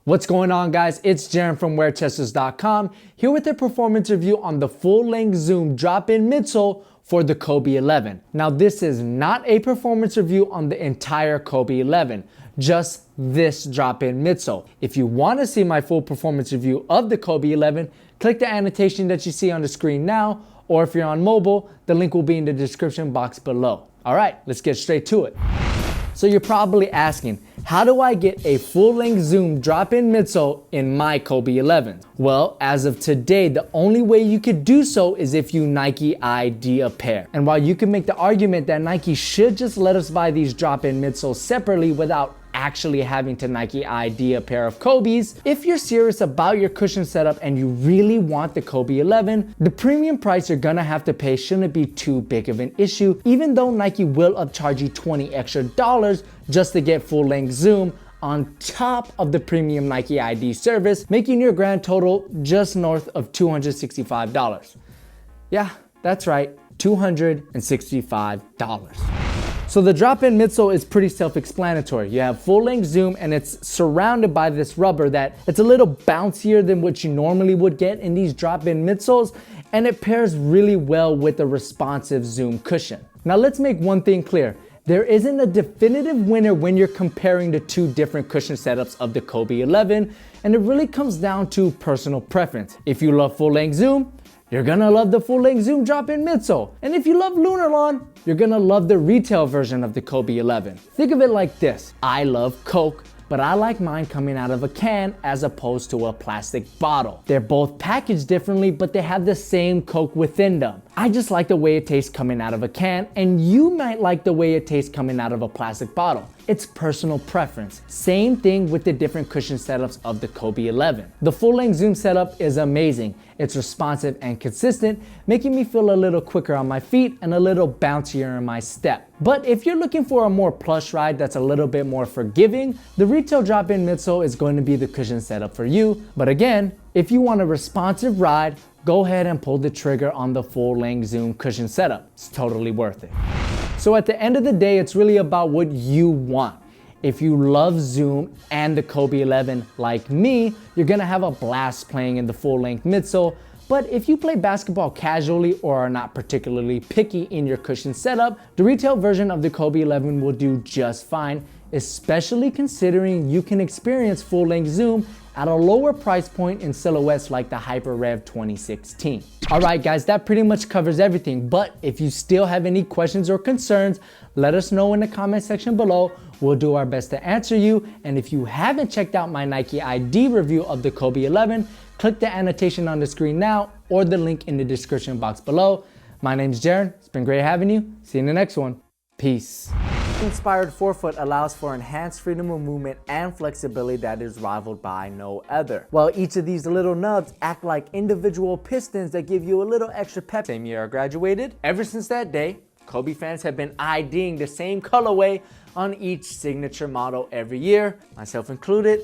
What's going on, guys? It's Jaron from WearTesters.com here with a performance review on the full-length Zoom drop-in midsole for the Kobe 11. Now, this is not a performance review on the entire Kobe 11, just this drop-in midsole. If you want to see my full performance review of the Kobe 11, click the annotation that you see on the screen now, or if you're on mobile, the link will be in the description box below. All right, let's get straight to it. So you're probably asking, how do I get a full-length Zoom drop-in midsole in my Kobe 11? Well, as of today, the only way you could do so is if you Nike ID a pair. And while you can make the argument that Nike should just let us buy these drop-in midsoles separately without actually having to Nike ID a pair of Kobe's, if you're serious about your cushion setup and you really want the Kobe 11, the premium price you're gonna have to pay shouldn't be too big of an issue, even though Nike will upcharge you $20 extra just to get full-length Zoom on top of the premium Nike ID service, making your grand total just north of $265. Yeah, that's right, $265. So the drop-in midsole is pretty self-explanatory. You have full-length Zoom and it's surrounded by this rubber that it's a little bouncier than what you normally would get in these drop-in midsoles, and it pairs really well with a responsive Zoom cushion. Now let's make one thing clear. There isn't a definitive winner when you're comparing the two different cushion setups of the Kobe 11, and it really comes down to personal preference. If you love full-length Zoom, you're gonna love the full-length Zoom drop-in midsole. And if you love Lunarlon, you're gonna love the retail version of the Kobe 11. Think of it like this. I love Coke, but I like mine coming out of a can as opposed to a plastic bottle. They're both packaged differently, but they have the same Coke within them. I just like the way it tastes coming out of a can, and you might like the way it tastes coming out of a plastic bottle. It's personal preference. Same thing with the different cushion setups of the Kobe 11. The full-length Zoom setup is amazing. It's responsive and consistent, making me feel a little quicker on my feet and a little bouncier in my step. But if you're looking for a more plush ride that's a little bit more forgiving, the retail drop-in midsole is going to be the cushion setup for you. But again, if you want a responsive ride, go ahead and pull the trigger on the full-length Zoom cushion setup. It's totally worth it. So at the end of the day, it's really about what you want. If you love Zoom and the Kobe 11 like me, you're gonna have a blast playing in the full-length midsole. But if you play basketball casually or are not particularly picky in your cushion setup, the retail version of the Kobe 11 will do just fine, especially considering you can experience full-length Zoom at a lower price point in silhouettes like the Hyper Rev 2016. All right, guys, that pretty much covers everything. But if you still have any questions or concerns, let us know in the comment section below. We'll do our best to answer you. And if you haven't checked out my Nike ID review of the Kobe 11, click the annotation on the screen now or the link in the description box below. My name's Jaron. It's been great having you. See you in the next one. Peace. Inspired forefoot allows for enhanced freedom of movement and flexibility that is rivaled by no other. While each of these little nubs act like individual pistons that give you a little extra pep. Same year I graduated. Ever since that day, Kobe fans have been IDing the same colorway on each signature model every year, myself included.